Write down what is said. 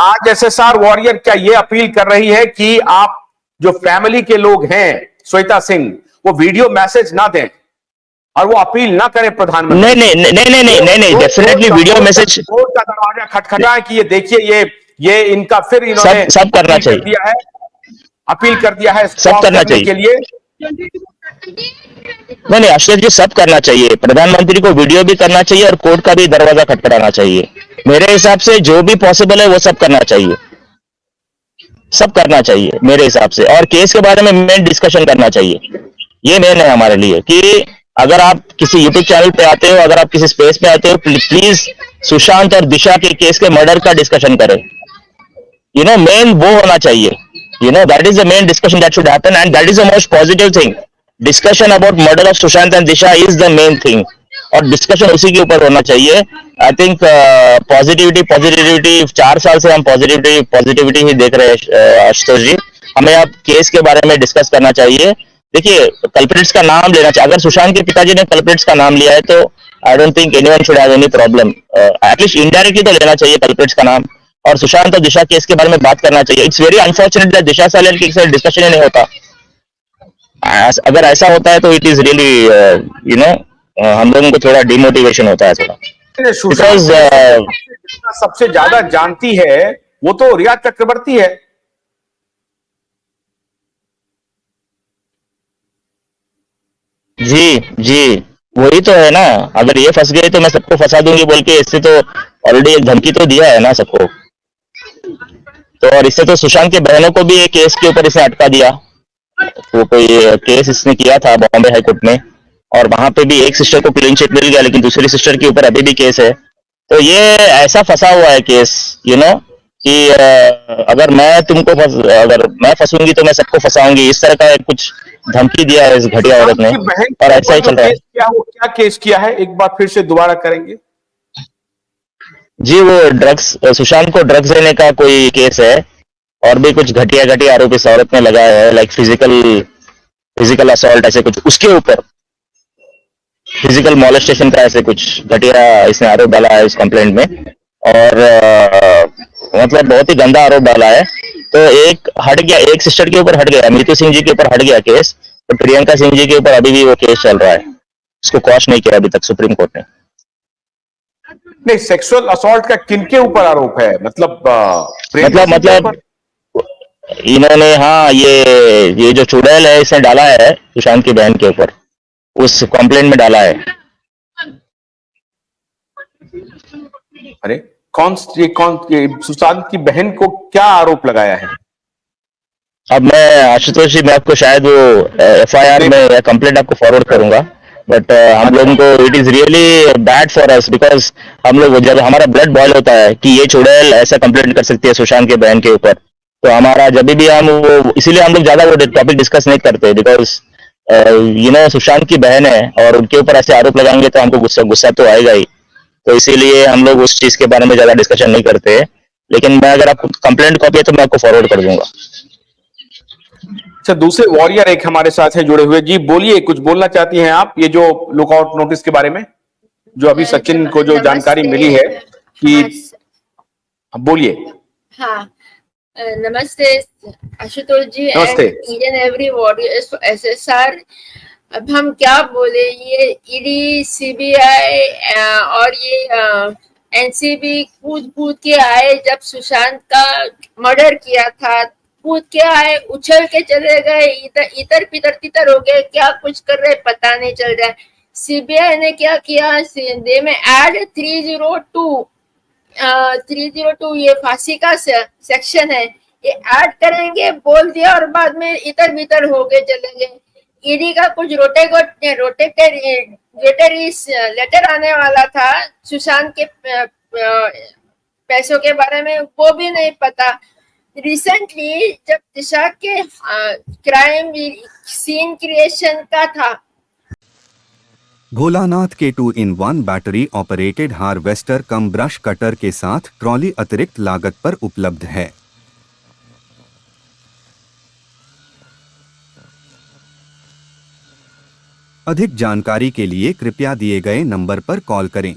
आज SSR warrior क्या ये अपील कर रही है कि आप जो फैमिली के लोग हैं श्वेता सिंह, वो वीडियो मैसेज ना दें और वो अपील ना करें प्रधानमंत्री? नहीं, डेफिनेटली वीडियो मैसेज, कोर्ट का दरवाजा खटखटाएं कि ये देखिए, ये इनका फिर इन्होंने सब करना चाहिए, अपील कर दिया है सब करना चाहिए के लिए। नहीं, आशीष जी, सब करना चाहिए। प्रधानमंत्री को वीडियो भी करना चाहिए और कोर्ट का भी दरवाजा खटखटाना चाहिए। मेरे हिसाब से जो भी पॉसिबल है वो सब करना चाहिए, सब करना चाहिए मेरे हिसाब से। और केस के बारे में मेन डिस्कशन करना चाहिए, ये मेन है हमारे लिए कि अगर आप किसी यूट्यूब चैनल पे आते हो, अगर आप किसी स्पेस पे आते हो, प्लीज सुशांत और दिशा के केस के मर्डर का डिस्कशन करें। मेन वो होना चाहिए, that is the main discussion that should happen and that is the most positive thing. Discussion about murder of Sushant and Disha is the main thing, और डिस्कशन उसी के ऊपर होना चाहिए। आई थिंक पॉजिटिविटी 4 साल से हम पॉजिटिविटी ही देख रहे हैं आशुतोष जी। हमें अब केस के बारे में डिस्कस करना चाहिए। देखिए, कल्प्रिट्स का नाम लेना चाहिए। अगर सुशांत के पिताजी ने कल्प्रिट्स का नाम लिया है तो I don't think anyone should have any problem. At least indirectly तो लेना चाहिए कल्प्रिट्स का नाम, और सुशांत और दिशा केस के बारे में बात करना चाहिए। It's very unfortunate that Disha silent के डिस्कशन ही नहीं होता। अगर ऐसा होता है तो इट इज रियली हम लोगों को थोड़ा डिमोटिवेशन होता है थोड़ा, बिकॉज सबसे ज्यादा जानती है वो तो रिया चक्रवर्ती है। जी, वही तो है ना। अगर ये फंस गए तो मैं सबको फंसा दूंगी बोल के, इससे तो ऑलरेडी एक धमकी तो दिया है ना सबको। तो और इससे तो सुशांत के बहनों को भी एक केस के ऊपर इसे अटका दिया। वो कोई केस इसने किया था बॉम्बे हाई कोर्ट में, और वहां पे भी एक सिस्टर को क्लीन चिट मिल गया, लेकिन दूसरी सिस्टर के ऊपर अभी भी केस है। तो ये ऐसा फंसा हुआ है केस, कि अगर मैं फंसूंगी तो मैं सबको फंसाऊंगी, इस तरह का कुछ धमकी दिया है इस घटिया औरत ने, और ऐसा ही चल रहा है। क्या केस किया है, एक बार फिर से दोबारा करेंगे? जी, वो सुशांत को ड्रग्स देने का कोई केस है, और भी कुछ घटिया आरोप इस औरत ने लगाया है, लाइक फिजिकल असॉल्ट, ऐसे कुछ उसके ऊपर फिजिकल मॉलेस्टेशन का ऐसे कुछ घटिया इसने आरोप डाला है इस कंप्लेंट में। और मतलब बहुत ही गंदा आरोप डाला है। तो एक हट गया, एक सिस्टर के ऊपर हट गया, मीतू सिंह जी के ऊपर हट गया केस, तो प्रियंका सिंह जी के ऊपर अभी भी वो केस चल रहा है। उसको क्वॉश नहीं किया अभी तक सुप्रीम कोर्ट ने। नहीं, सेक्सुअल असॉल्ट का किनके ऊपर आरोप है? मतलब इन्होंने, हाँ, ये जो चुड़ैल है इसने डाला है सुशांत की बहन के ऊपर, उस कंप्लेंट में डाला है। अरे कौन सुशांत की बहन को क्या आरोप लगाया है? अब मैं आशुतोष जी, मैं आपको शायद वो एफआईआर में या कंप्लेंट आपको फॉरवर्ड करूंगा, बट हम लोगों को it is really bad for us, because हम लोग जब हमारा ब्लड बॉयल होता है कि ये चुड़ैल ऐसा कंप्लेंट कर सकती है सुशांत के बहन के ऊपर, तो हमारा जब भी हम वो, इसीलिए हम लोग ज्यादा वो टॉपिक डिस्कस नहीं करते, बिकॉज सुशांत की बहन है और उनके ऊपर ऐसे आरोप लगाएंगे तो हमको गुस्सा तो आएगा ही। तो इसीलिए हम लोग उस चीज के बारे में ज्यादा डिस्कशन नहीं करते। लेकिन मैं, अगर आपको कंप्लेंट कॉपी है तो मैं आपको फॉरवर्ड कर दूंगा। अच्छा, दूसरे वॉरियर एक हमारे साथ है जुड़े हुए। जी बोलिए, कुछ बोलना चाहती हैं आप ये जो लुकआउट नोटिस के बारे में, जो अभी सचिन को जो जानकारी मिली है कि? बोलिए। हाँ, नमस्ते आशुतोष जी, नमस्ते। Each and every warrior SSR. अब हम क्या बोले, ये ईडी, सीबीआई और ये एनसीबी कूद के आए जब सुशांत का मर्डर किया था, कूद के आए, उछल के चले गए, इधर तितर हो गए, क्या कुछ कर रहे पता नहीं चल रहा है। सीबीआई ने क्या किया, दे में ऐड 302 ये फांसी का सेक्शन है, ये ऐड करेंगे बोल दिया, और बाद में इधर भीतर हो गए चले गए। ईडी का कुछ रोटेटरी लेटर आने वाला था सुशांत के पैसों के बारे में, वो भी नहीं पता। रिसेंटली जब दिशा के क्राइम सीन क्रिएशन का था, भोलानाथ के 2-in-1 बैटरी ऑपरेटेड हार्वेस्टर कम ब्रश कटर के साथ ट्रॉली अतिरिक्त लागत पर उपलब्ध है। अधिक जानकारी के लिए कृपया दिए गए नंबर पर कॉल करें।